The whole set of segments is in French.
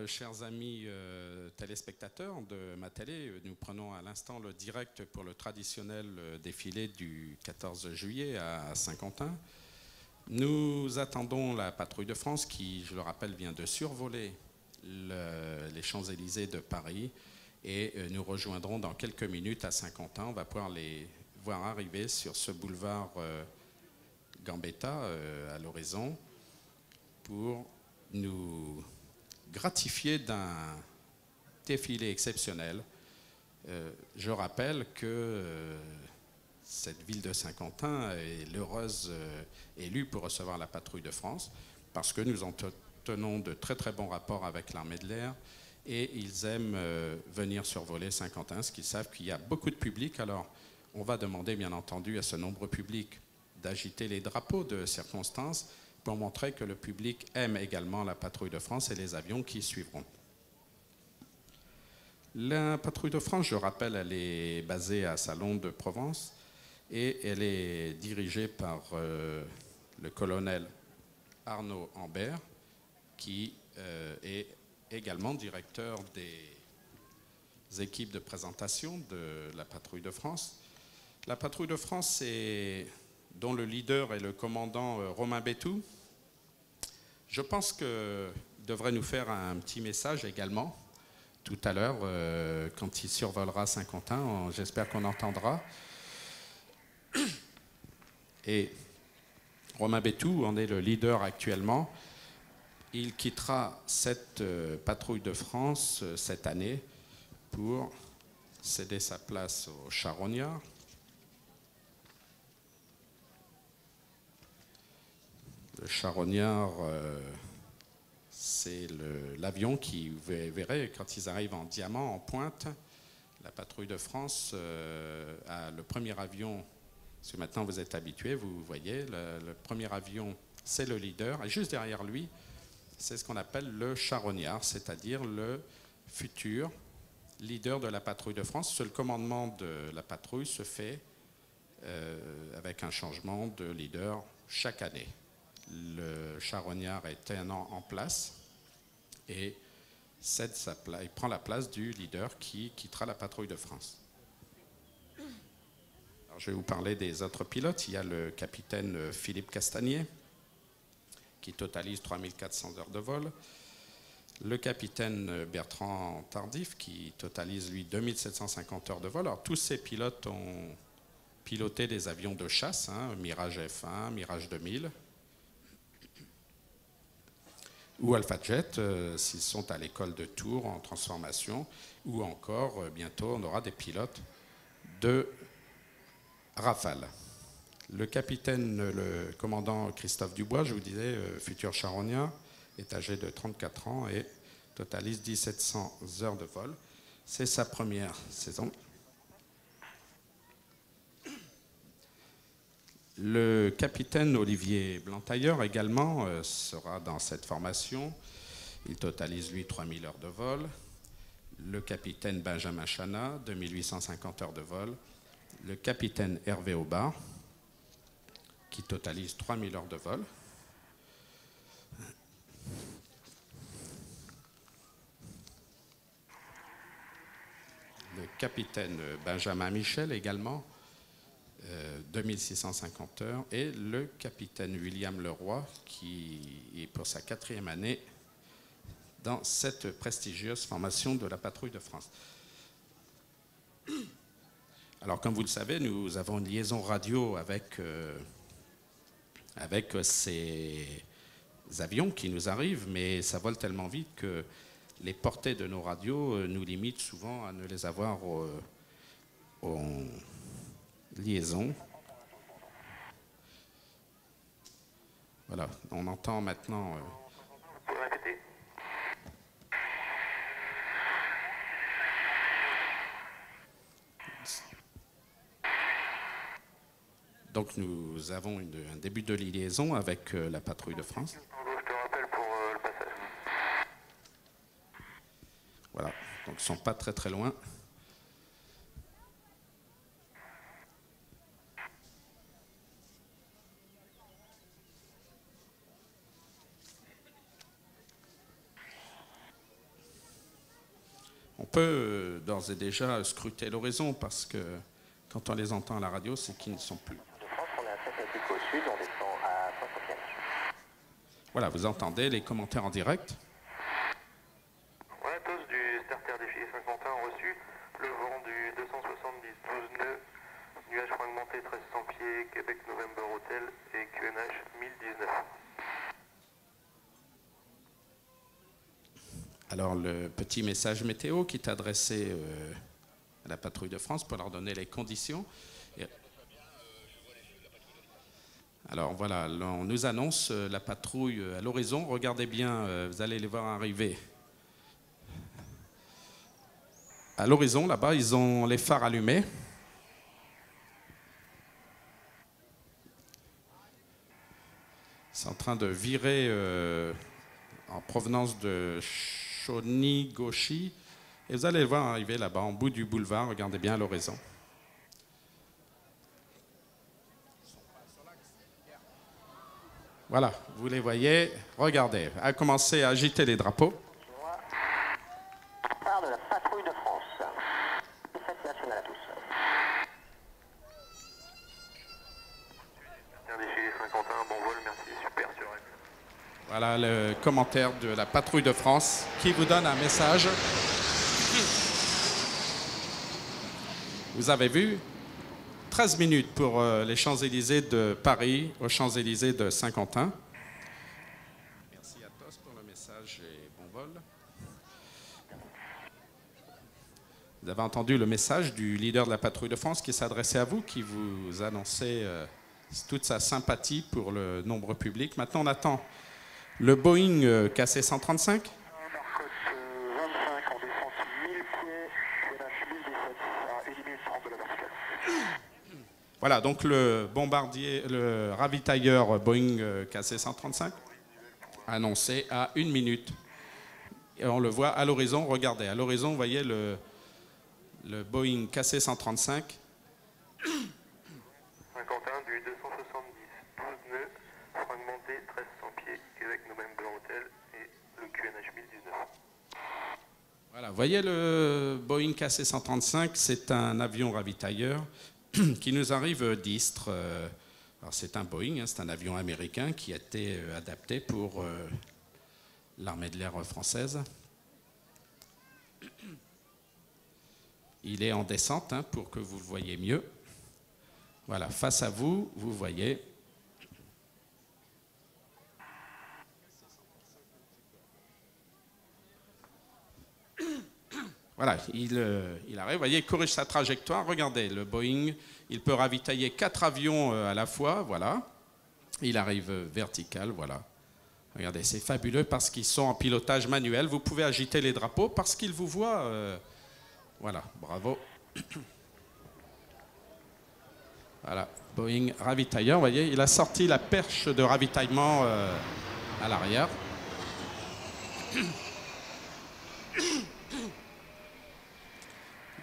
chers amis téléspectateurs de ma télé, nous prenons à l'instant le direct pour le traditionnel défilé du 14 juillet à Saint-Quentin. Nous attendons la patrouille de France qui, je le rappelle, vient de survoler les Champs-Élysées de Paris et nous rejoindrons dans quelques minutes à Saint-Quentin. On va pouvoir les voir arriver sur ce boulevard Gambetta à l'horizon pour nous gratifié d'un défilé exceptionnel. Je rappelle que cette ville de Saint-Quentin est l'heureuse élue pour recevoir la patrouille de France parce que nous entretenons de très très bons rapports avec l'armée de l'air et ils aiment venir survoler Saint-Quentin, parce qu'ils savent qu'il y a beaucoup de public. Alors on va demander bien entendu à ce nombreux public d'agiter les drapeaux de circonstance pour montrer que le public aime également la patrouille de France et les avions qui suivront. La patrouille de France, je rappelle, elle est basée à Salon de Provence et elle est dirigée par le colonel Arnaud Ambert, qui est également directeur des équipes de présentation de la patrouille de France. La patrouille de France, dont le leader est le commandant Romain Bétou. Je pense qu'il devrait nous faire un petit message également tout à l'heure quand il survolera Saint-Quentin. J'espère qu'on entendra. Et Romain Bétou en est le leader actuellement. Il quittera cette patrouille de France cette année pour céder sa place au Charognard. Le Charognard, c'est l'avion qui, vous verrez, quand ils arrivent en diamant, en pointe, la patrouille de France a le premier avion, parce que maintenant vous êtes habitués, vous voyez, le premier avion, c'est le leader, et juste derrière lui, c'est ce qu'on appelle le Charognard, c'est-à-dire le futur leader de la patrouille de France. Le commandement de la patrouille se fait avec un changement de leader chaque année. Le Charognard est un an en place et il prend la place du leader qui quittera la patrouille de France. Alors, je vais vous parler des autres pilotes. Il y a le capitaine Philippe Castagnier qui totalise 3400 heures de vol. Le capitaine Bertrand Tardif qui totalise lui 2750 heures de vol. Alors tous ces pilotes ont piloté des avions de chasse, Mirage F1, Mirage 2000. Ou Alpha Jet, s'ils sont à l'école de Tours en transformation, ou encore, bientôt, on aura des pilotes de Rafale. Le capitaine, le commandant Christophe Dubois, je vous disais, futur Charognard, est âgé de 34 ans et totalise 1700 heures de vol. C'est sa première saison. Le capitaine Olivier Blantailleur également sera dans cette formation. Il totalise lui 3000 heures de vol. Le capitaine Benjamin Chana, 2850 heures de vol. Le capitaine Hervé Aubard, qui totalise 3000 heures de vol. Le capitaine Benjamin Michel également, 2650 heures, et le capitaine William Leroy qui est pour sa 4e année dans cette prestigieuse formation de la patrouille de France. Alors comme vous le savez, nous avons une liaison radio avec ces avions qui nous arrivent, mais ça vole tellement vite que les portées de nos radios nous limitent souvent à ne les avoir en liaison. Voilà, on entend maintenant. Donc nous avons un début de liaison avec la patrouille de France. Je te rappelle pour le passage. Voilà, donc ils ne sont pas très très loin. peut d'ores et déjà scruter l'horizon parce que quand on les entend à la radio, c'est qu'ils ne sont plus. De France, on est à 7 nautiques au sud, on descend à 60 Voilà, vous entendez les commentaires en direct. Ouais, tous du starter défilé Saint-Quentin ont reçu le vent du 270, 12 nœuds, nuages fragmentés 1300 pieds, Québec November Hotel et QNH 1019. Alors, le petit message météo qui est adressé à la patrouille de France pour leur donner les conditions. Alors voilà, on nous annonce la patrouille à l'horizon. Regardez bien, vous allez les voir arriver. À l'horizon, là-bas, ils ont les phares allumés. C'est en train de virer en provenance de Shonigoshi. Et vous allez le voir arriver là-bas, en bout du boulevard. Regardez bien à l'horizon. Voilà, vous les voyez. Regardez, à commencer à agiter les drapeaux. Part de la patrouille de France. Fête nationale à tous. Starter défilé Saint-Quentin, bon vol, merci, super sur elle. Voilà le commentaire de la patrouille de France qui vous donne un message. Vous avez vu, 13 minutes pour les Champs-Élysées de Paris aux Champs-Élysées de Saint-Quentin. Merci à tous pour le message et bon vol. Vous avez entendu le message du leader de la patrouille de France qui s'adressait à vous, qui vous annonçait toute sa sympathie pour le nombre public. Maintenant, on attend le Boeing KC-135. Côte 25, on descend 1000 pieds, QNH 1017, à 1 minute 30 de la verticale. Voilà, donc le bombardier, le ravitailleur Boeing KC-135 annoncé à 1 minute. Et on le voit à l'horizon, regardez, à l'horizon, vous voyez le Boeing KC-135. Saint-Quentin du 270, 12 nœuds, fragmenté 1300 pieds, Québec November Hotel et le QNH 1019. Voilà, vous voyez le Boeing KC-135, c'est un avion ravitailleur qui nous arrive d'Istres. Alors c'est un Boeing, hein, c'est un avion américain qui a été adapté pour l'armée de l'air française. Il est en descente hein, pour que vous le voyez mieux. Voilà, face à vous, vous voyez. Voilà, il arrive, vous voyez, il corrige sa trajectoire. Regardez, le Boeing, il peut ravitailler 4 avions à la fois, voilà. Il arrive vertical, voilà. Regardez, c'est fabuleux parce qu'ils sont en pilotage manuel. Vous pouvez agiter les drapeaux parce qu'ils vous voient. Voilà, bravo. Voilà, Boeing ravitailleur, vous voyez, il a sorti la perche de ravitaillement à l'arrière.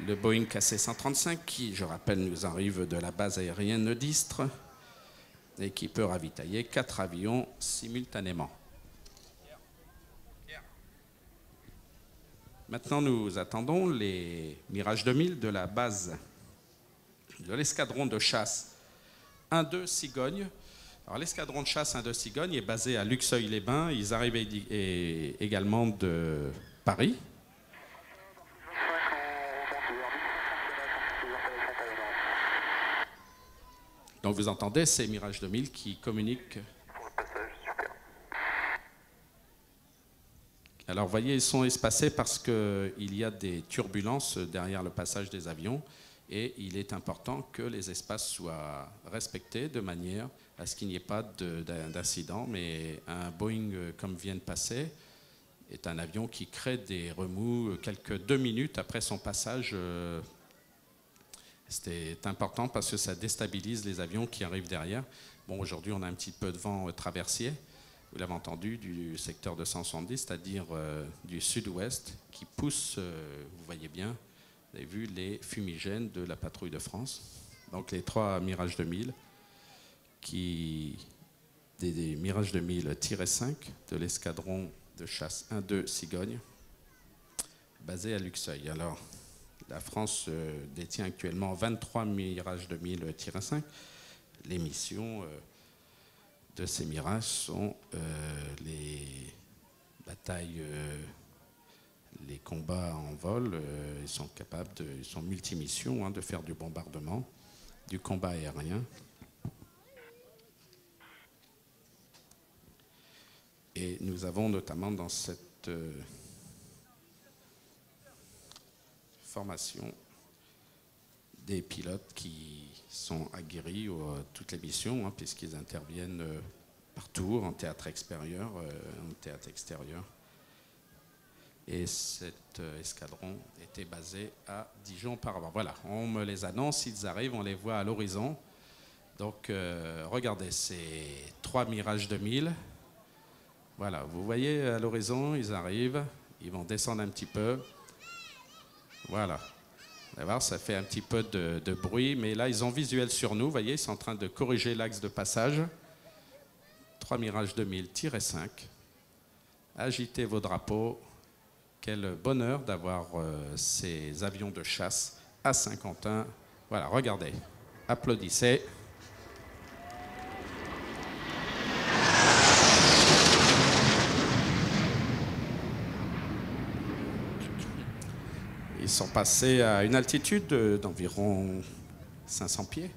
Le Boeing KC-135 qui, je rappelle, nous arrive de la base aérienne d'Istres et qui peut ravitailler 4 avions simultanément. Maintenant, nous attendons les Mirage 2000 de la base de l'escadron de chasse 1-2 Cigogne. Alors, l'escadron de chasse 1-2 Cigogne est basé à Luxeuil-les-Bains. Ils arrivent également de Paris. Donc vous entendez ces Mirage 2000 qui communiquent. Pour le passage, super. Alors vous voyez, ils sont espacés parce qu'il y a des turbulences derrière le passage des avions et il est important que les espaces soient respectés de manière à ce qu'il n'y ait pas d'incident. Mais un Boeing comme vient de passer est un avion qui crée des remous quelques 2 minutes après son passage. C'était important parce que ça déstabilise les avions qui arrivent derrière. Bon, aujourd'hui, on a un petit peu de vent traversier, vous l'avez entendu, du secteur 270, c'est-à-dire du sud-ouest, qui pousse, vous voyez bien, vous avez vu les fumigènes de la patrouille de France. Donc les 3 Mirage 2000, des Mirage 2000-5 de l'escadron de chasse 1-2 Cigogne. basé à Luxeuil. Alors, la France détient actuellement 23 Mirage 2000-5. Les missions de ces Mirages sont les batailles, les combats en vol. Ils sont capables, ils sont multimissions, de faire du bombardement, du combat aérien. Et nous avons notamment dans cette formation des pilotes qui sont aguerris à toutes les missions, puisqu'ils interviennent partout, en théâtre extérieur, en théâtre extérieur. Et cet escadron était basé à Dijon auparavant. Voilà, on me les annonce, ils arrivent, on les voit à l'horizon. Donc regardez, c'est 3 Mirage 2000. Voilà, vous voyez à l'horizon, ils arrivent, ils vont descendre un petit peu. Voilà. Vous allez voir, ça fait un petit peu de bruit, mais là, ils ont visuel sur nous. Vous voyez, ils sont en train de corriger l'axe de passage. 3 Mirage 2000-5. Agitez vos drapeaux. Quel bonheur d'avoir ces avions de chasse à Saint-Quentin. Voilà, regardez. Applaudissez. Ils sont passés à une altitude d'environ 500 pieds.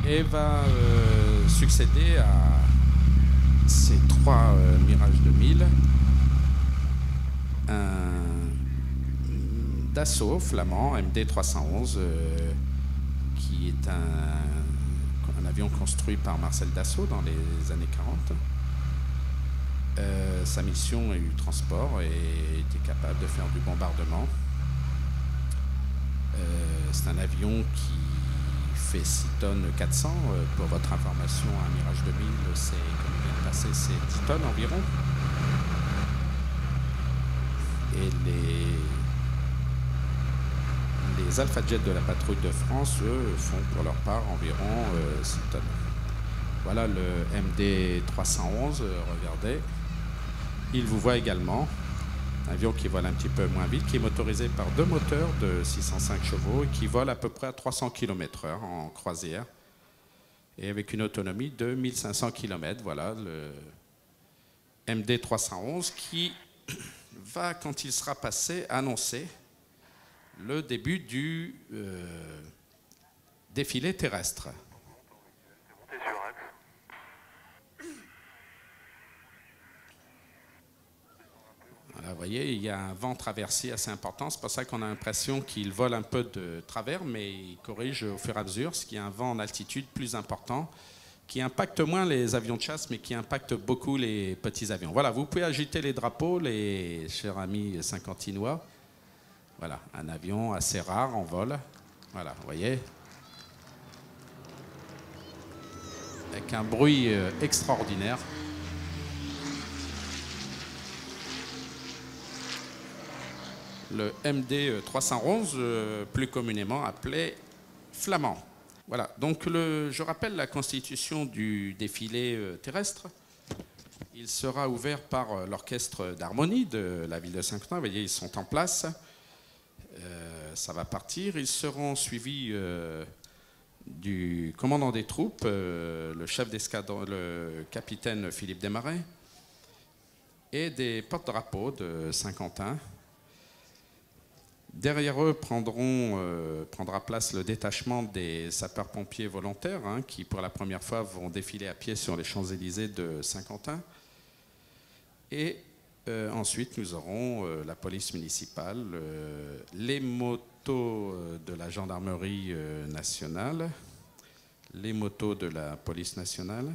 Et va succéder à ces 3 Mirage 2000 un Dassault flamand MD 311 qui est un avion construit par Marcel Dassault dans les années 40. Sa mission est du transport et était capable de faire du bombardement. C'est un avion qui fait 6 tonnes 400. Pour votre information, un Mirage 2000, c'est, comme il vient de passer, c'est 10 tonnes environ. Et les Alpha Jet de la patrouille de France, eux, font pour leur part environ 6 tonnes. Voilà le MD 311, regardez. Il vous voit également. Un avion qui vole un petit peu moins vite, qui est motorisé par 2 moteurs de 605 chevaux et qui vole à peu près à 300 km/h en croisière et avec une autonomie de 1500 km. Voilà le MD 311 qui va, quand il sera passé, annoncer le début du défilé terrestre. Voilà, vous voyez, il y a un vent traversier assez important. C'est pour ça qu'on a l'impression qu'il vole un peu de travers, mais il corrige au fur et à mesure, parce qu'il y a un vent en altitude plus important qui impacte moins les avions de chasse, mais qui impacte beaucoup les petits avions. Voilà, vous pouvez agiter les drapeaux, les chers amis saint-quentinois. Voilà, un avion assez rare en vol. Voilà, vous voyez. Avec un bruit extraordinaire. Le MD 311, plus communément appelé Flamand. Voilà, donc je rappelle la constitution du défilé terrestre. Il sera ouvert par l'orchestre d'harmonie de la ville de Saint-Quentin. Vous voyez, ils sont en place. Ça va partir. Ils seront suivis du commandant des troupes, le chef d'escadron, le capitaine Philippe Desmarais, et des porte-drapeaux de Saint-Quentin. Derrière eux prendra place le détachement des sapeurs-pompiers volontaires qui, pour la première fois, vont défiler à pied sur les Champs-Élysées de Saint-Quentin. Et ensuite, nous aurons la police municipale, les motos de la gendarmerie nationale, les motos de la police nationale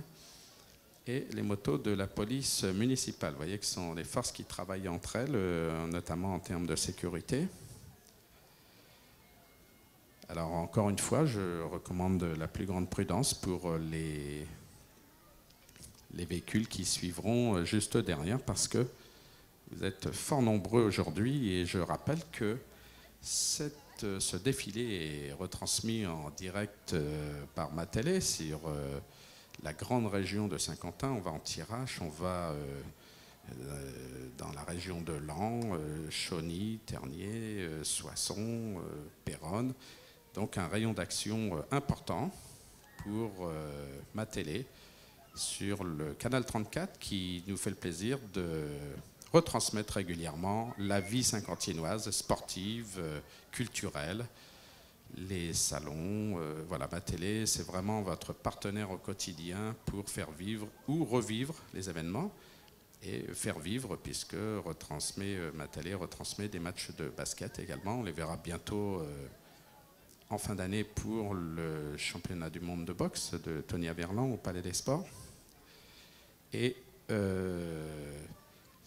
et les motos de la police municipale. Vous voyez que ce sont les forces qui travaillent entre elles, notamment en termes de sécurité. Alors, encore une fois, je recommande la plus grande prudence pour les véhicules qui suivront juste derrière, parce que vous êtes fort nombreux aujourd'hui et je rappelle que cette ce défilé est retransmis en direct par ma télé sur la grande région de Saint-Quentin. On va en Thiérache, on va dans la région de Laon, Chauny, Ternier, Soissons, Péronne. Donc un rayon d'action important pour ma télé sur le canal 34 qui nous fait le plaisir de retransmettre régulièrement la vie saint-quentinoise, sportive, culturelle, les salons. Voilà, ma télé, c'est vraiment votre partenaire au quotidien pour faire vivre ou revivre les événements et faire vivre, puisque ma télé retransmet des matchs de basket également. On les verra bientôt en fin d'année pour le championnat du monde de boxe de Tony Averlan au Palais des Sports. Et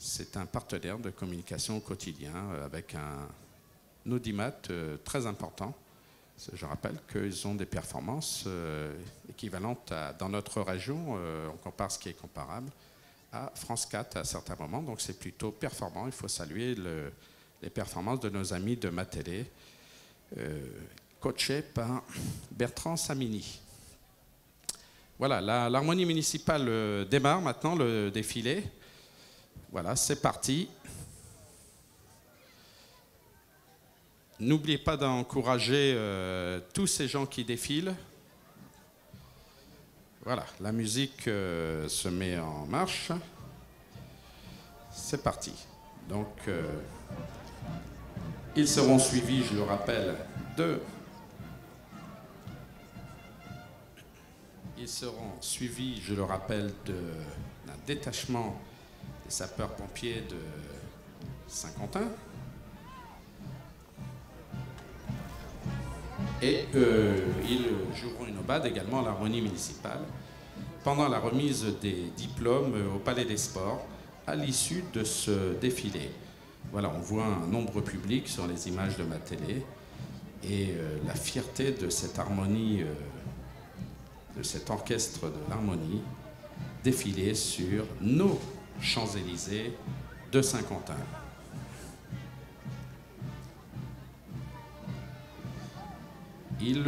c'est un partenaire de communication au quotidien avec un audimat très important. Je rappelle qu'ils ont des performances équivalentes dans notre région, on compare ce qui est comparable, à France 4 à certains moments. Donc c'est plutôt performant. Il faut saluer les performances de nos amis de ma télé, coachés par Bertrand Samini. Voilà, l'harmonie municipale démarre maintenant le défilé. Voilà, c'est parti. N'oubliez pas d'encourager tous ces gens qui défilent. Voilà, la musique se met en marche. C'est parti. Donc, ils seront suivis, je le rappelle, d'un détachement des sapeurs-pompiers de Saint-Quentin. Et ils joueront une aubade également à l'harmonie municipale pendant la remise des diplômes au Palais des Sports à l'issue de ce défilé. Voilà, on voit un nombre public sur les images de ma télé et la fierté de cette harmonie, de cet orchestre de l'harmonie défiler sur nos Champs-Élysées de Saint-Quentin. Il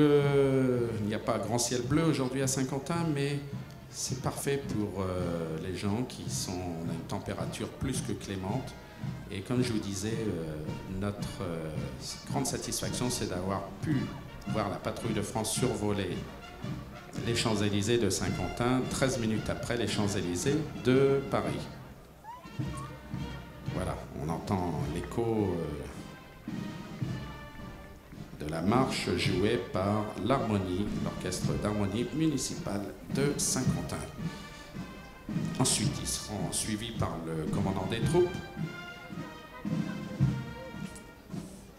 n'y a pas grand ciel bleu aujourd'hui à Saint-Quentin, mais c'est parfait pour les gens qui sont à une température plus que clémente. Et comme je vous disais, notre grande satisfaction, c'est d'avoir pu voir la patrouille de France survoler les Champs-Élysées de Saint-Quentin, 13 minutes après les Champs-Élysées de Paris. Voilà, on entend l'écho de la marche jouée par l'harmonie, l'orchestre d'harmonie municipale de Saint-Quentin. Ensuite, ils seront suivis par le commandant des troupes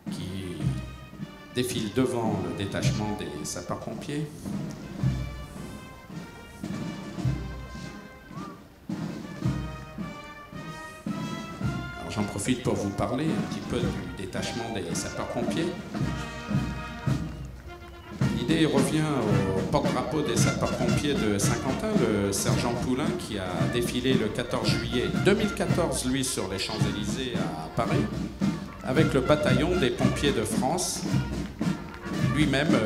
qui défile devant le détachement des sapeurs-pompiers. Alors j'en profite pour vous parler un petit peu du détachement des sapeurs-pompiers. L'idée revient au porte-drapeau des sapeurs-pompiers de Saint-Quentin, le sergent Poulain, qui a défilé le 14 juillet 2014, lui, sur les Champs-Élysées à Paris, avec le bataillon des pompiers de France. Lui-même,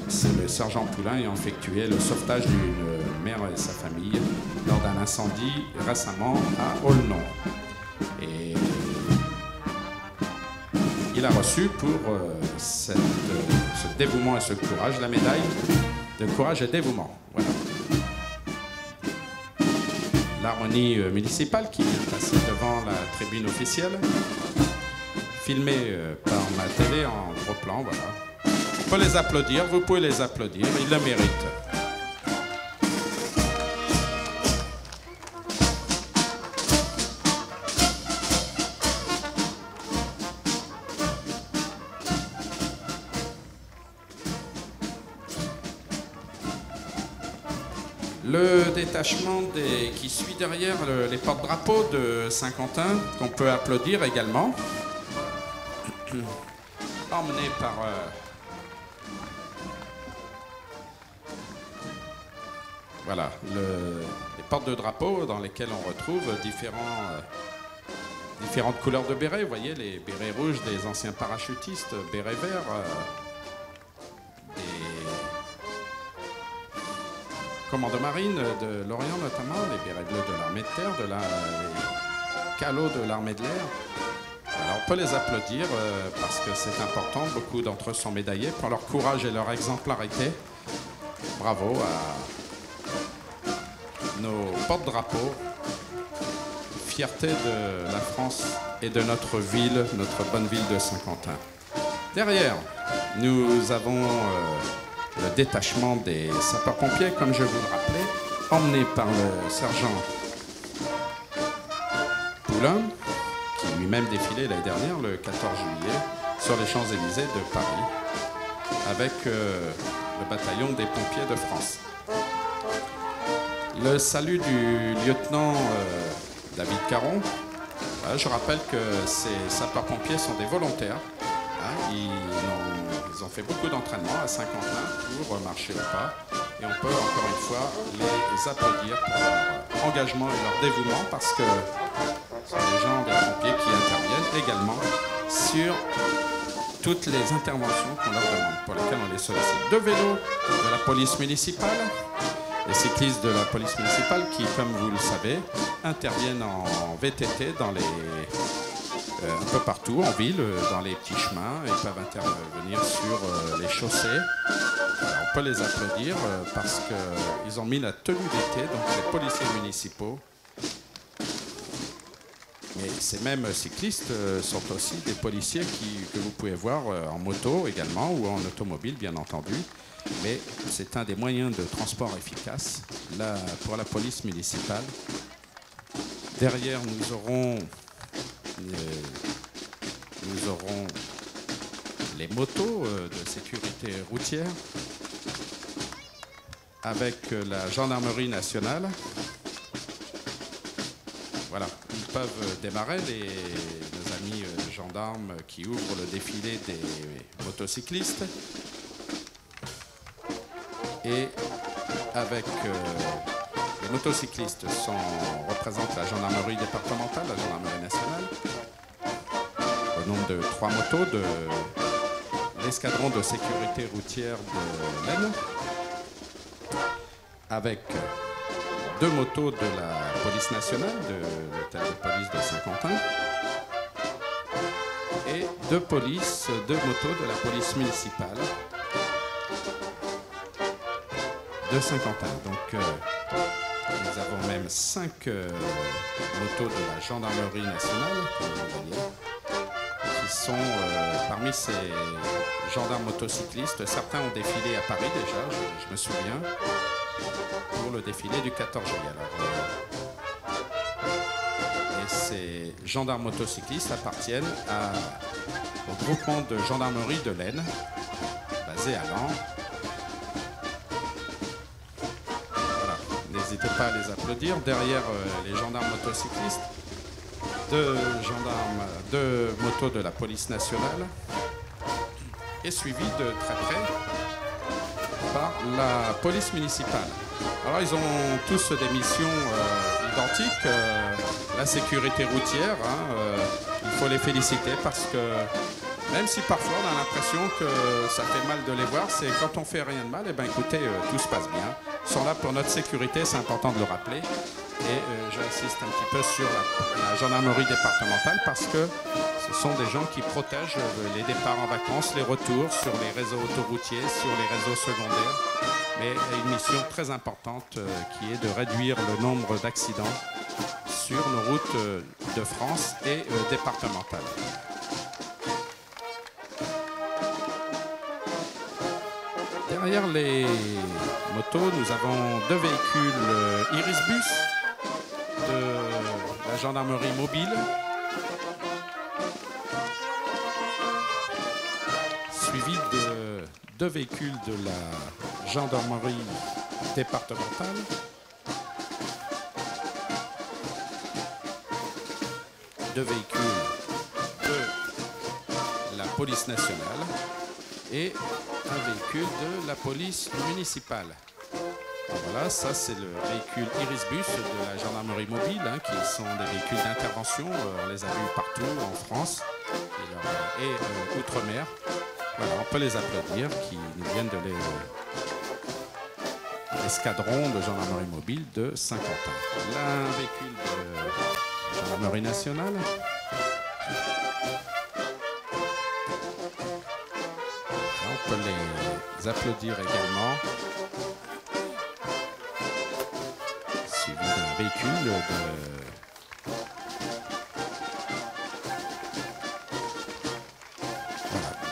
c'est le sergent Poulain ayant effectué le sauvetage d'une mère et sa famille lors d'un incendie récemment à Aulnon. Et il a reçu pour ce dévouement et ce courage la médaille de courage et dévouement. Voilà. L'harmonie municipale qui vient passer devant la tribune officielle, filmée par ma télé en gros plan. Voilà. On peut les applaudir, vous pouvez les applaudir, ils le méritent. Le détachement qui suit derrière les porte-drapeaux de Saint-Quentin, qu'on peut applaudir également, emmené par voilà, les portes de drapeaux dans lesquelles on retrouve différents différentes couleurs de bérets. Vous voyez les bérets rouges des anciens parachutistes, bérets verts, des commandos marines de l'Orient notamment, les bérets bleus de l'armée de terre, les calots de l'armée de l'air. Alors on peut les applaudir parce que c'est important. Beaucoup d'entre eux sont médaillés pour leur courage et leur exemplarité. Bravo à nos porte-drapeaux. Fierté de la France et de notre ville, notre bonne ville de Saint-Quentin. Derrière, nous avons le détachement des sapeurs-pompiers, comme je vous le rappelais, emmené par le sergent Poulain, qui lui-même défilait l'année dernière, le 14 juillet, sur les Champs-Élysées de Paris, avec le bataillon des pompiers de France. Le salut du lieutenant David Caron. Voilà, je rappelle que ces sapeurs-pompiers sont des volontaires. Hein, ils ont fait beaucoup d'entraînement à Saint-Quentin pour marcher au pas. Et on peut encore une fois les applaudir pour leur engagement et leur dévouement parce que ce sont des gens, des pompiers qui interviennent également sur toutes les interventions qu'on leur demande, pour lesquelles on les sollicite. 2 vélos de la police municipale. Les cyclistes de la police municipale qui, comme vous le savez, interviennent en VTT dans un peu partout en ville, dans les petits chemins. Ils peuvent intervenir sur les chaussées. Alors, on peut les applaudir parce qu'ils ont mis la tenue d'été, donc les policiers municipaux. Mais ces mêmes cyclistes sont aussi des policiers que vous pouvez voir en moto également ou en automobile, bien entendu. Mais c'est un des moyens de transport efficace pour la police municipale. Derrière, nous aurons les motos de sécurité routière avec la gendarmerie nationale. Voilà, ils peuvent démarrer, nos amis gendarmes qui ouvrent le défilé des motocyclistes. Et avec les motocyclistes représentent la gendarmerie départementale, la gendarmerie nationale, au nombre de 3 motos de l'escadron de sécurité routière de l'Aisne, avec 2 motos de la police nationale, de l'hôtel de police de Saint-Quentin, et 2 motos de la police municipale de Saint-Quentin. Donc nous avons même 5 motos de la gendarmerie nationale, comme vous voyez, qui sont parmi ces gendarmes motocyclistes. Certains ont défilé à Paris déjà, je me souviens, pour le défilé du 14 juillet. Et ces gendarmes motocyclistes appartiennent au groupement de gendarmerie de l'Aisne, basé à Laon. N'hésitez pas à les applaudir. Derrière les gendarmes motocyclistes, 2 motos de la police nationale et suivi de très près par la police municipale. Alors ils ont tous des missions identiques. La sécurité routière, il faut les féliciter parce que même si parfois on a l'impression que ça fait mal de les voir, c'est quand on fait rien de mal, et écoutez, tout se passe bien. Ils sont là pour notre sécurité, c'est important de le rappeler. Et j'insiste un petit peu sur la gendarmerie départementale parce que ce sont des gens qui protègent les départs en vacances, les retours sur les réseaux autoroutiers, sur les réseaux secondaires. Mais une mission très importante qui est de réduire le nombre d'accidents sur nos routes de France et départementales. Derrière les motos, nous avons 2 véhicules Irisbus de la gendarmerie mobile, suivi de 2 véhicules de la gendarmerie départementale, 2 véhicules de la police nationale et un véhicule de la police municipale. Alors voilà, Voilà, ça c'est le véhicule Irisbus de la gendarmerie mobile, hein, qui sont des véhicules d'intervention. On les a vus partout en France et outre-mer. Voilà, on peut les applaudir, qui nous viennent de l'escadron de gendarmerie mobile de Saint-Quentin. Là, un véhicule de gendarmerie nationale. On peut les applaudir également. Suivi d'un véhicule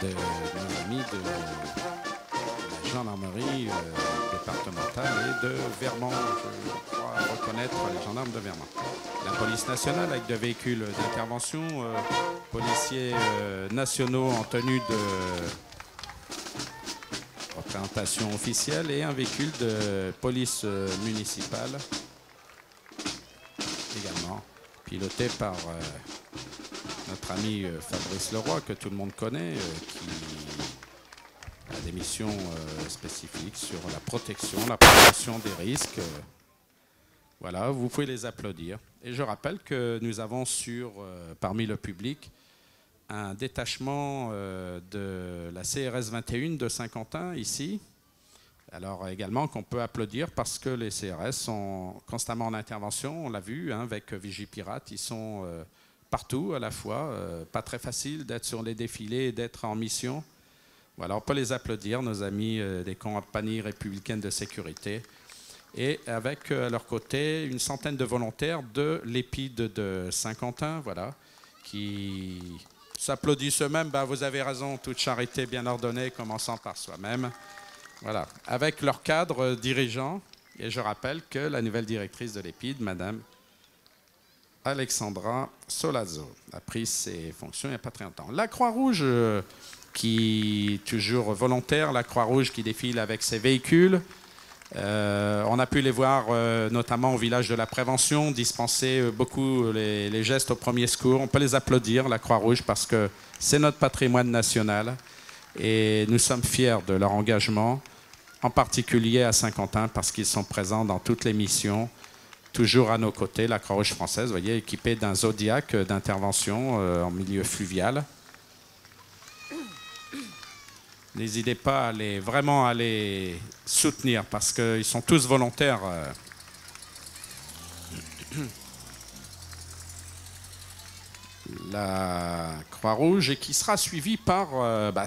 de nos amis de la gendarmerie départementale et de Vermont. Je crois reconnaître les gendarmes de Vermont. La police nationale avec deux véhicules d'intervention, policiers nationaux en tenue de représentation officielle et un véhicule de police municipale également, piloté par notre ami Fabrice Leroy, que tout le monde connaît, qui a des missions spécifiques sur la prévention des risques. Voilà, vous pouvez les applaudir. Et je rappelle que nous avons parmi le public un détachement de la CRS 21 de Saint-Quentin, ici. Alors également qu'on peut applaudir parce que les CRS sont constamment en intervention, on l'a vu, hein, avec Vigipirate, ils sont partout à la fois. Pas très facile d'être sur les défilés et d'être en mission. Voilà, on peut les applaudir, nos amis des compagnies républicaines de sécurité. Et avec à leur côté une centaine de volontaires de l'EPID de Saint-Quentin, voilà, qui s'applaudissent eux-mêmes. Ben, vous avez raison, toute charité bien ordonnée, commençant par soi-même. Voilà, avec leur cadre dirigeant. Et je rappelle que la nouvelle directrice de l'EPID, Madame Alexandra Solazzo, a pris ses fonctions il n'y a pas très longtemps. La Croix-Rouge, qui est toujours volontaire, la Croix-Rouge qui défile avec ses véhicules. On a pu les voir notamment au village de la Prévention, dispenser beaucoup les gestes au premier secours. On peut les applaudir, la Croix-Rouge, parce que c'est notre patrimoine national. Et nous sommes fiers de leur engagement, en particulier à Saint-Quentin, parce qu'ils sont présents dans toutes les missions, toujours à nos côtés, la Croix-Rouge française, vous voyez, équipée d'un Zodiac d'intervention en milieu fluvial. N'hésitez pas vraiment à les soutenir, parce qu'ils sont tous volontaires. La Croix-Rouge, et qui sera suivie par,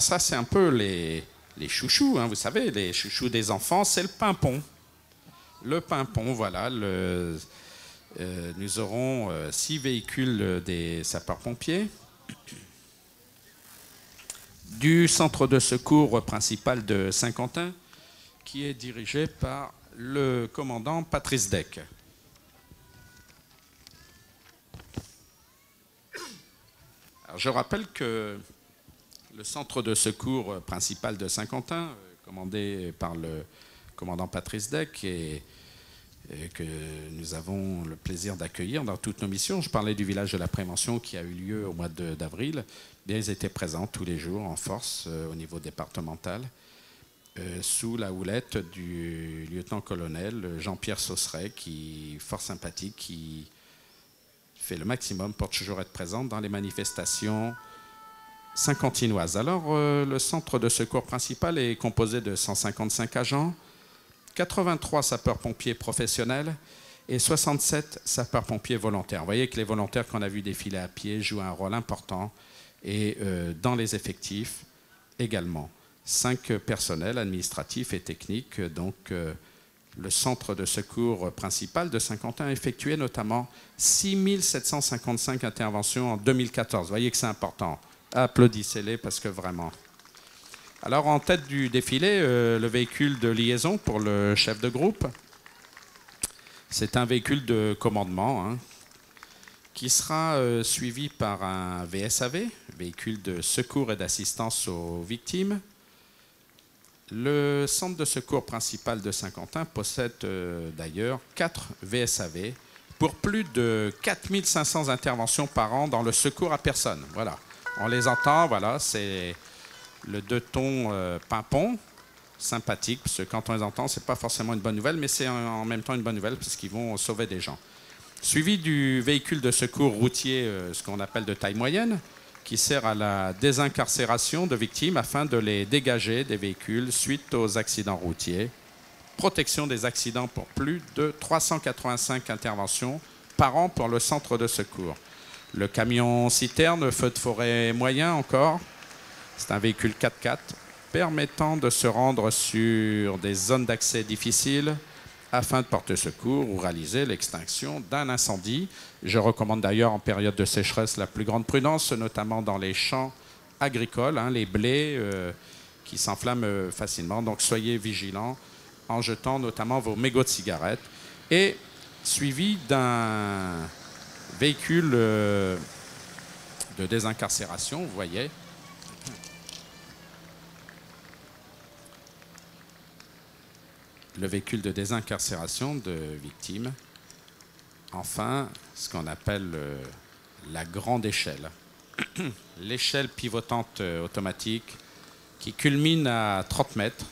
ça c'est un peu les chouchous, hein, vous savez, les chouchous des enfants, c'est le pimpon. Le pimpon, voilà, nous aurons 6 véhicules des sapeurs-pompiers, du centre de secours principal de Saint-Quentin, qui est dirigé par le commandant Patrice Deck. Alors, je rappelle que le centre de secours principal de Saint-Quentin, commandé par le commandant Patrice Deck, et que nous avons le plaisir d'accueillir dans toutes nos missions. Je parlais du village de la Prévention qui a eu lieu au mois d'avril. Ils étaient présents tous les jours en force au niveau départemental, sous la houlette du lieutenant-colonel Jean-Pierre Sausseret, qui fort sympathique, qui fait le maximum pour toujours être présent dans les manifestations saint-quentinoises. Alors, le centre de secours principal est composé de 155 agents, 83 sapeurs-pompiers professionnels et 67 sapeurs-pompiers volontaires. Vous voyez que les volontaires qu'on a vus défiler à pied jouent un rôle important. Et dans les effectifs également, 5 personnels administratifs et techniques. Donc, le centre de secours principal de Saint-Quentin a effectué notamment 6 755 interventions en 2014. Vous voyez que c'est important. Applaudissez-les parce que vraiment... Alors, en tête du défilé, le véhicule de liaison pour le chef de groupe. C'est un véhicule de commandement, hein, qui sera suivi par un VSAV, véhicule de secours et d'assistance aux victimes. Le centre de secours principal de Saint-Quentin possède d'ailleurs 4 VSAV pour plus de 4500 interventions par an dans le secours à personne. Voilà, on les entend, voilà, c'est le 2 tons pimpon sympathiques, parce que quand on les entend, ce n'est pas forcément une bonne nouvelle, mais c'est en même temps une bonne nouvelle, parce qu'ils vont sauver des gens. Suivi du véhicule de secours routier, ce qu'on appelle de taille moyenne, qui sert à la désincarcération de victimes afin de les dégager des véhicules suite aux accidents routiers. Protection des accidents pour plus de 385 interventions par an pour le centre de secours. Le camion citerne, feu de forêt moyen encore, c'est un véhicule 4x4 permettant de se rendre sur des zones d'accès difficiles afin de porter secours ou réaliser l'extinction d'un incendie. Je recommande d'ailleurs en période de sécheresse la plus grande prudence, notamment dans les champs agricoles, les blés qui s'enflamment facilement. Donc soyez vigilants en jetant notamment vos mégots de cigarettes. Et suivi d'un véhicule de désincarcération, vous voyez. Le véhicule de désincarcération de victimes. Enfin, ce qu'on appelle la grande échelle. L'échelle pivotante automatique qui culmine à 30 mètres,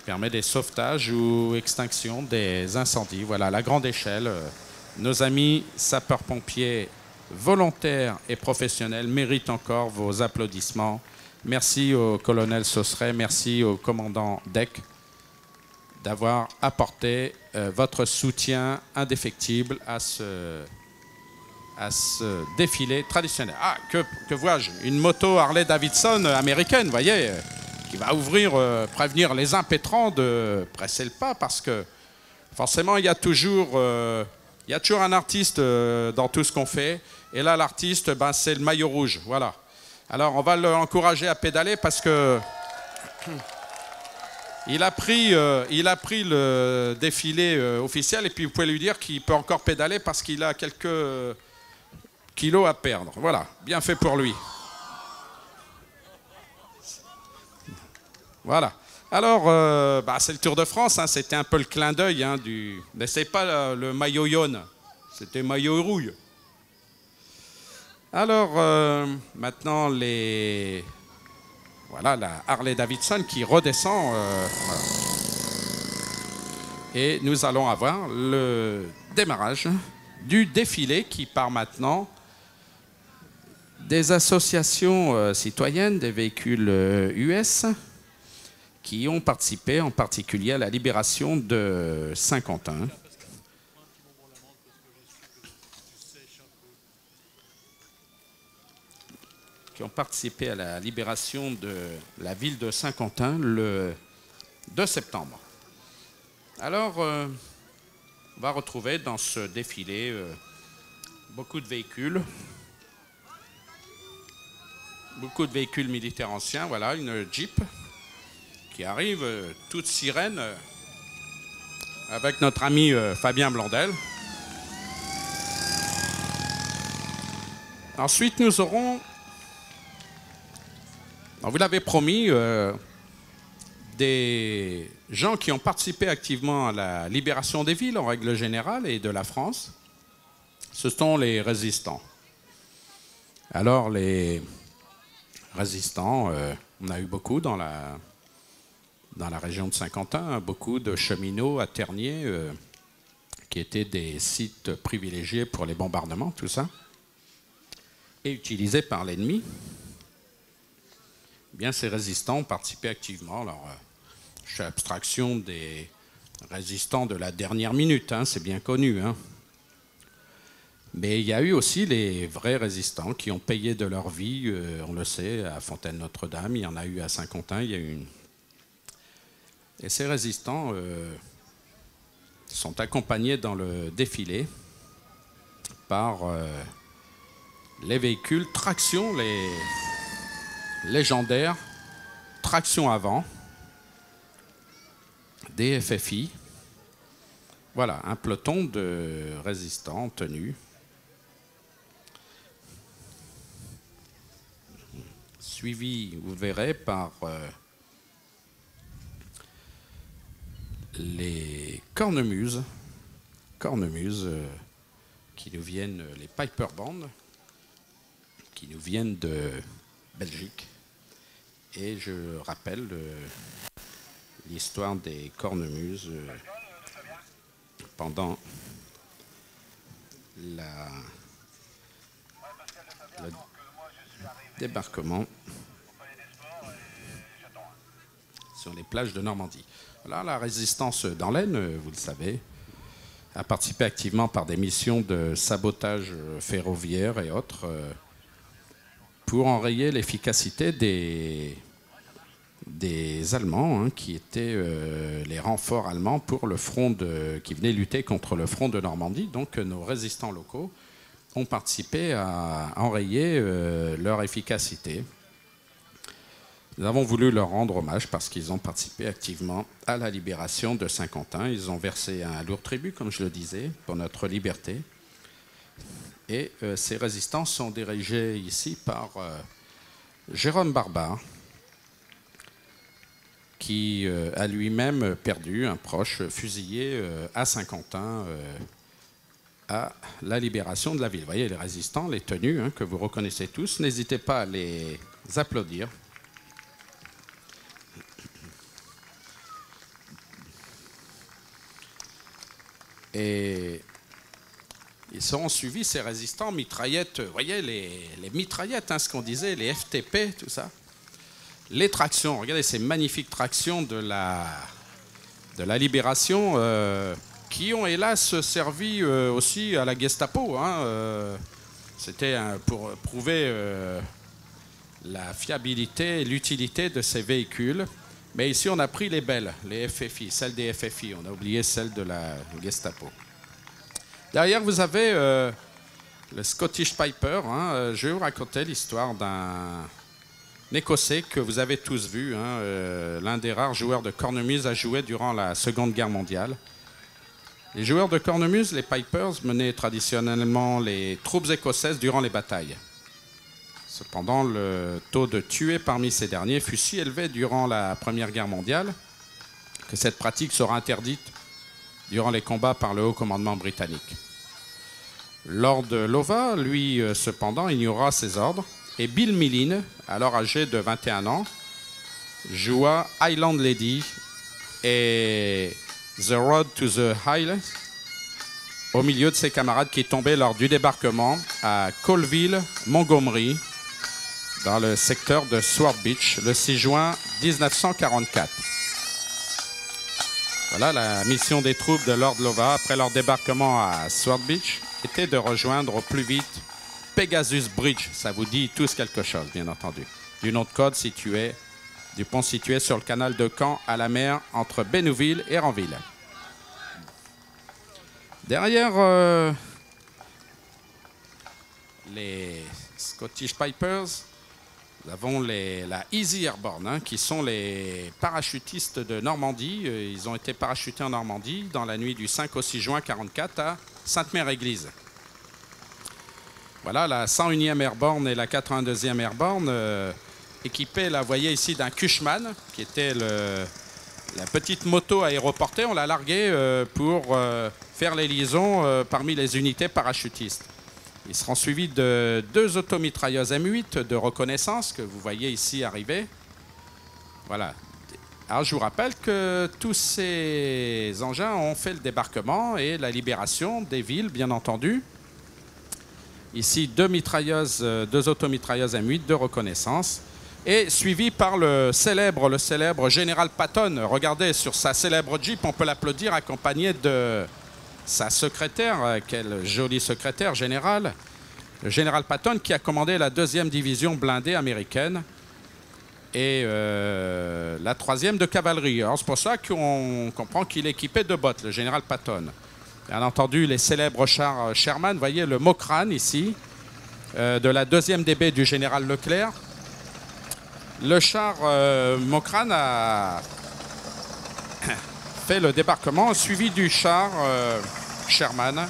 permet des sauvetages ou extinctions des incendies. Voilà, la grande échelle. Nos amis sapeurs-pompiers volontaires et professionnels méritent encore vos applaudissements. Merci au colonel Sausseret, merci au commandant Deck d'avoir apporté votre soutien indéfectible à ce défilé traditionnel. Ah, que vois-je? Une moto Harley-Davidson américaine, vous voyez, qui va prévenir les impétrants de presser le pas, parce que forcément, il y a toujours un artiste dans tout ce qu'on fait. Et là, l'artiste, c'est le maillot rouge. Voilà. Alors, on va l'encourager à pédaler parce que il a pris le défilé officiel, et puis vous pouvez lui dire qu'il peut encore pédaler parce qu'il a quelques kilos à perdre. Voilà, bien fait pour lui. Voilà. Alors, c'est le Tour de France, c'était un peu le clin d'œil du... Mais c'est pas le maillot jaune, c'était maillot rouge. Alors, maintenant, voilà la Harley-Davidson qui redescend. Voilà. Et nous allons avoir le démarrage du défilé qui part maintenant des associations citoyennes, des véhicules US, qui ont participé en particulier à la libération de Saint-Quentin. Qui ont participé à la libération de la ville de Saint-Quentin le 2 septembre. Alors, on va retrouver dans ce défilé beaucoup de véhicules militaires anciens. Voilà, une Jeep qui arrive, toute sirène, avec notre ami Fabien Blandel. Ensuite, nous aurons, vous l'avez promis, des gens qui ont participé activement à la libération des villes en règle générale et de la France. Ce sont les résistants. Alors, les résistants, on a eu beaucoup dans la région de Saint-Quentin, beaucoup de cheminots à Tergnier, qui étaient des sites privilégiés pour les bombardements, tout ça, et utilisés par l'ennemi. Bien, ces résistants ont participé activement. Alors, je fais abstraction des résistants de la dernière minute, c'est bien connu. Mais il y a eu aussi les vrais résistants qui ont payé de leur vie, on le sait, à Fontaine-Notre-Dame, il y en a eu à Saint-Quentin, il y a eu une... Et ces résistants sont accompagnés dans le défilé par les véhicules traction, les légendaires traction avant, des FFI. Voilà, un peloton de résistants en tenue. Suivi, vous verrez, par les cornemuses qui nous viennent, les Piper Band, qui nous viennent de Belgique. Et je rappelle l'histoire des cornemuses pendant le débarquement sur les plages de Normandie. Voilà, la résistance dans l'Aisne, vous le savez, a participé activement par des missions de sabotage ferroviaire et autres pour enrayer l'efficacité des Allemands, hein, qui étaient les renforts allemands pour le front qui venaient lutter contre le front de Normandie. Donc nos résistants locaux ont participé à enrayer leur efficacité. Nous avons voulu leur rendre hommage parce qu'ils ont participé activement à la libération de Saint-Quentin. Ils ont versé un lourd tribut, comme je le disais, pour notre liberté. Et ces résistants sont dirigés ici par Jérôme Barba, qui a lui-même perdu un proche fusillé à Saint-Quentin à la libération de la ville. Vous voyez les résistants, les tenues, hein, que vous reconnaissez tous. N'hésitez pas à les applaudir. Et ils seront suivis, ces résistants, mitraillettes, vous voyez les mitraillettes, hein, ce qu'on disait, les FTP, tout ça. Les tractions, regardez ces magnifiques tractions de la libération qui ont hélas servi aussi à la Gestapo. Hein, c'était pour prouver la fiabilité et l'utilité de ces véhicules. Mais ici, on a pris les belles, les FFI, celles des FFI. On a oublié celles de la Gestapo. Derrière, vous avez le Scottish Piper. Hein. Je vais vous raconter l'histoire d'un Écossais que vous avez tous vu. Hein. L'un des rares joueurs de cornemuse à jouer durant la Seconde Guerre mondiale. Les joueurs de cornemuse, les Pipers, menaient traditionnellement les troupes écossaises durant les batailles. Cependant, le taux de tués parmi ces derniers fut si élevé durant la Première Guerre mondiale que cette pratique sera interdite durant les combats par le haut commandement britannique. Lord Lova, lui, cependant, ignora ces ordres et Bill Millin, alors âgé de 21 ans, joua Highland Lady et The Road to the Highlands au milieu de ses camarades qui tombaient lors du débarquement à Colville, Montgomery, dans le secteur de Sword Beach, le 6 juin 1944. Voilà, la mission des troupes de Lord Lova, après leur débarquement à Sword Beach, était de rejoindre au plus vite Pegasus Bridge. Ça vous dit tous quelque chose, bien entendu. Du nom de code du pont situé sur le canal de Caen à la mer entre Bénouville et Ranville. Derrière les Scottish Pipers, nous avons la Easy Airborne, hein, qui sont les parachutistes de Normandie. Ils ont été parachutés en Normandie dans la nuit du 5 au 6 juin 1944 à Sainte-Mère-Église. Voilà, la 101e Airborne et la 82e Airborne, équipées, là, vous voyez ici, d'un Cushman, qui était la petite moto aéroportée. On l'a larguée pour faire les liaisons parmi les unités parachutistes. Ils seront suivis de 2 automitrailleuses M8 de reconnaissance que vous voyez ici arriver. Voilà. Alors je vous rappelle que tous ces engins ont fait le débarquement et la libération des villes, bien entendu. Ici, 2 automitrailleuses M8 de reconnaissance. Et suivi par le célèbre général Patton. Regardez, sur sa célèbre Jeep, on peut l'applaudir, accompagné de sa secrétaire, quelle jolie secrétaire générale, le général Patton, qui a commandé la 2e division blindée américaine et la 3e de cavalerie. Alors c'est pour ça qu'on comprend qu'il est équipé de bottes, le général Patton. Bien entendu, les célèbres chars Sherman, vous voyez le Mocrane ici, de la 2e DB du général Leclerc. Le char Mocrane a fait le débarquement, suivi du char Sherman,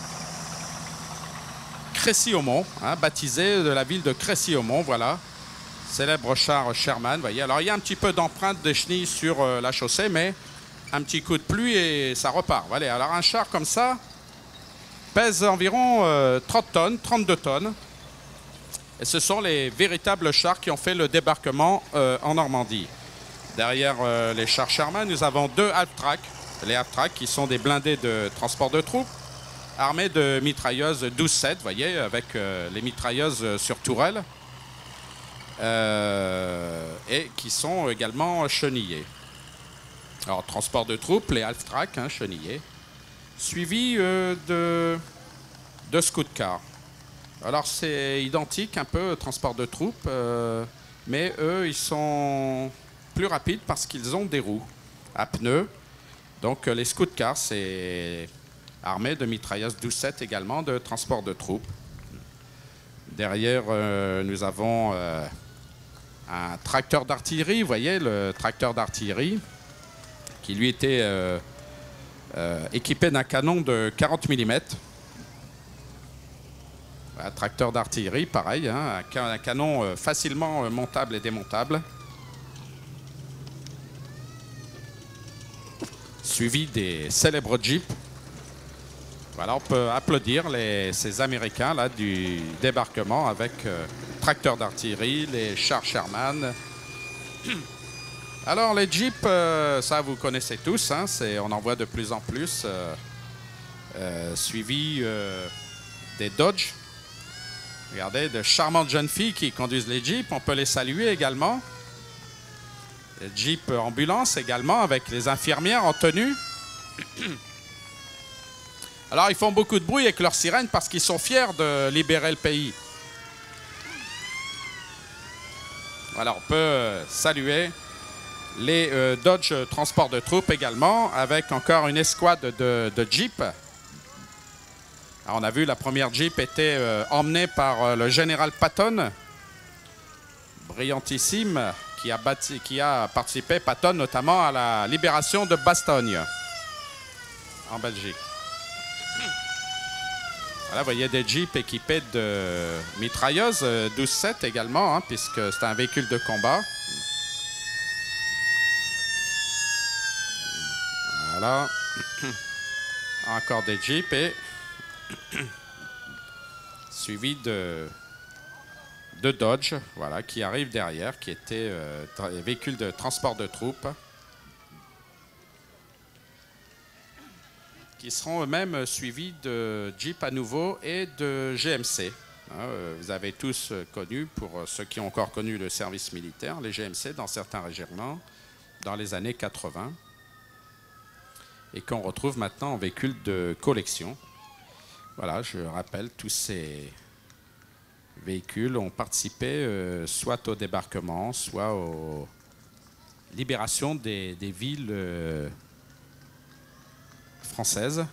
Crécy-Aumont, hein, baptisé de la ville de Crécy-Aumont, voilà, célèbre char Sherman, voyez. Alors il y a un petit peu d'empreinte de chenilles sur la chaussée, mais un petit coup de pluie et ça repart. Voilà. Alors un char comme ça pèse environ 30 tonnes, 32 tonnes. Et ce sont les véritables chars qui ont fait le débarquement en Normandie. Derrière les chars Sherman, nous avons 2 half-track. Les half-track qui sont des blindés de transport de troupes armés de mitrailleuses 12-7, vous voyez, avec les mitrailleuses sur tourelle. Et qui sont également chenillés. Alors, transport de troupes, les half-track, hein, chenillés, suivi de scout car. Alors, c'est identique un peu, transport de troupes, mais eux, ils sont plus rapides parce qu'ils ont des roues à pneus. Donc, les scout cars, c'est armé de mitrailleuses 12-7 également, de transport de troupes. Derrière, nous avons un tracteur d'artillerie, vous voyez, le tracteur d'artillerie, qui lui était équipé d'un canon de 40 mm. Un tracteur d'artillerie, pareil, hein, un canon facilement montable et démontable. Suivi des célèbres Jeeps. Voilà, on peut applaudir ces Américains là, du débarquement avec tracteurs d'artillerie, les chars Sherman. Alors les Jeeps, ça vous connaissez tous, hein, on en voit de plus en plus, suivi des Dodge. Regardez, de charmantes jeunes filles qui conduisent les Jeeps, on peut les saluer également. Les Jeeps ambulance également avec les infirmières en tenue. Alors, ils font beaucoup de bruit avec leurs sirènes parce qu'ils sont fiers de libérer le pays. Voilà, on peut saluer les Dodge transport de troupes également, avec encore une escouade de Jeep. Alors, on a vu la première Jeep était emmenée par le général Patton, brillantissime, qui a participé, Patton, notamment à la libération de Bastogne, en Belgique. Voilà, vous voyez des Jeeps équipés de mitrailleuses 12-7 également, hein, puisque c'est un véhicule de combat. Voilà. Encore des Jeeps et suivi de Dodge, voilà, qui arrive derrière, qui était véhicule de transport de troupes, qui seront eux-mêmes suivis de Jeep à nouveau et de GMC. Vous avez tous connu, pour ceux qui ont encore connu le service militaire, les GMC dans certains régiments dans les années 80 et qu'on retrouve maintenant en véhicule de collection. Voilà, je rappelle, tous ces véhicules ont participé soit au débarquement, soit aux libérations des villes françaises,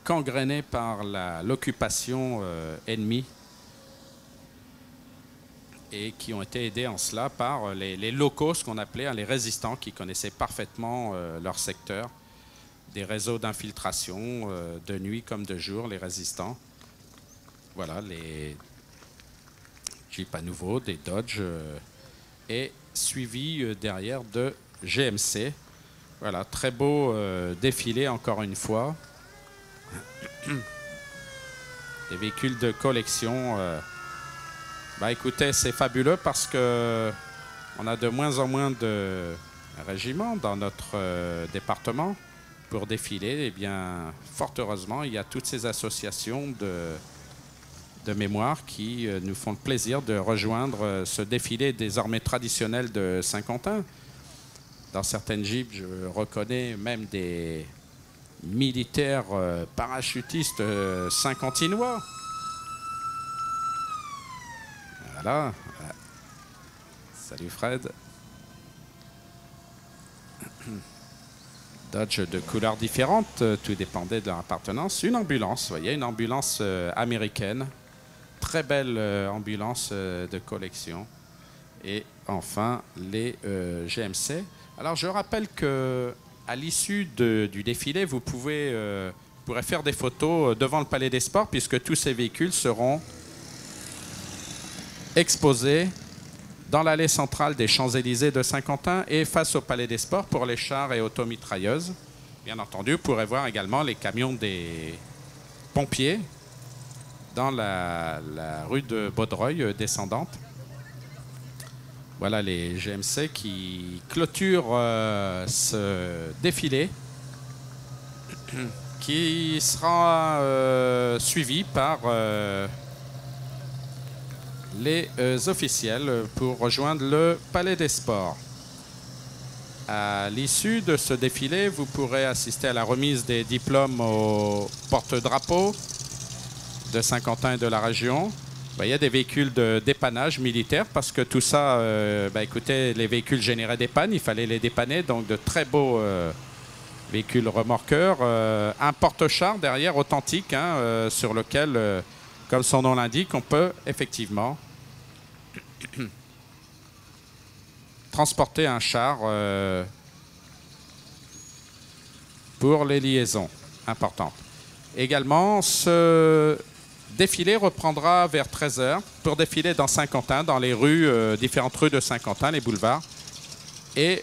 gangrénées par l'occupation ennemie et qui ont été aidés en cela par les locaux, ce qu'on appelait, hein, les résistants, qui connaissaient parfaitement leur secteur, des réseaux d'infiltration de nuit comme de jour, les résistants. Voilà, les Jeeps à nouveau, des Dodge, et suivi derrière de GMC. Voilà, très beau défilé encore une fois. Des véhicules de collection. Bah écoutez, c'est fabuleux parce que on a de moins en moins de régiments dans notre département pour défiler. Eh bien, fort heureusement, il y a toutes ces associations de mémoire qui nous font le plaisir de rejoindre ce défilé désormais traditionnel de Saint-Quentin. Dans certaines Jeeps, je reconnais même des militaires parachutistes saint-quentinois. Voilà. Salut Fred. Dodge de couleurs différentes, tout dépendait de leur appartenance. Une ambulance, vous voyez, une ambulance américaine. Très belle ambulance de collection. Et enfin, les GMC. Alors, je rappelle qu'à l'issue du défilé, vous pourrez faire des photos devant le Palais des Sports, puisque tous ces véhicules seront exposés dans l'allée centrale des Champs-Élysées de Saint-Quentin et face au Palais des Sports pour les chars et automitrailleuses. Bien entendu, vous pourrez voir également les camions des pompiers dans la rue de Baudreuil descendante. Voilà les GMC qui clôturent ce défilé qui sera suivi par les officiels pour rejoindre le Palais des Sports. À l'issue de ce défilé, vous pourrez assister à la remise des diplômes aux porte-drapeaux de Saint-Quentin et de la région. Il y a des véhicules de dépannage militaire parce que tout ça, écoutez, les véhicules généraient des pannes, il fallait les dépanner, donc de très beaux véhicules remorqueurs. Un porte-char derrière authentique sur lequel, comme son nom l'indique, on peut effectivement transporter un char pour les liaisons importantes. Également, ce défilé reprendra vers 13h pour défiler dans Saint-Quentin, dans les rues, différentes rues de Saint-Quentin, les boulevards, et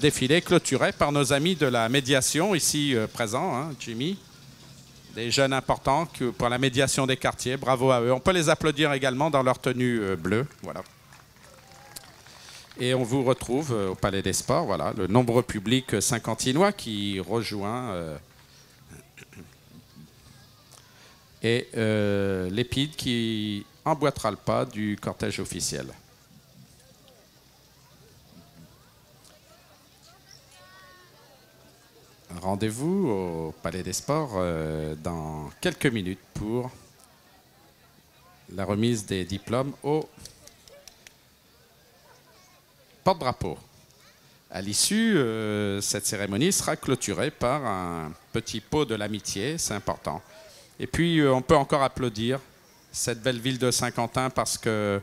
défilé clôturé par nos amis de la médiation ici présents, Jimmy, des jeunes importants pour la médiation des quartiers. Bravo à eux. On peut les applaudir également dans leur tenue bleue. Voilà. Et on vous retrouve au Palais des Sports. Voilà, le nombreux public saint-quentinois qui rejoint et l'Épide qui emboîtera le pas du cortège officiel. Rendez-vous au Palais des Sports dans quelques minutes pour la remise des diplômes au porte-drapeau. À l'issue, cette cérémonie sera clôturée par un petit pot de l'amitié, c'est important. Et puis, on peut encore applaudir cette belle ville de Saint-Quentin parce que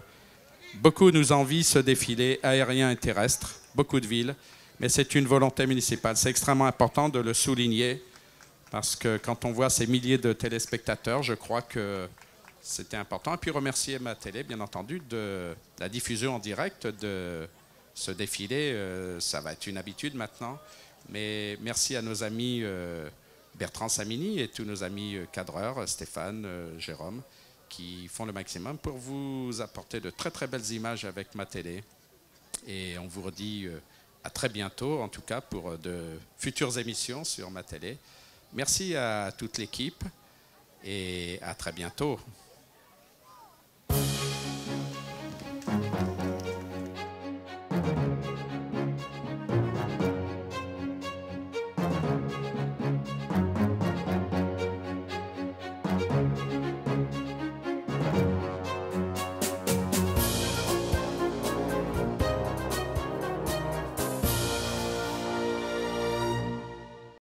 beaucoup nous envient ce défilé aérien et terrestre, beaucoup de villes, mais c'est une volonté municipale. C'est extrêmement important de le souligner parce que quand on voit ces milliers de téléspectateurs, je crois que c'était important. Et puis remercier ma télé, bien entendu, de la diffusion en direct de ce défilé. Ça va être une habitude maintenant, mais merci à nos amis Bertrand Samini et tous nos amis cadreurs, Stéphane, Jérôme, qui font le maximum pour vous apporter de très très belles images avec ma télé. Et on vous redit à très bientôt, en tout cas pour de futures émissions sur ma télé. Merci à toute l'équipe et à très bientôt.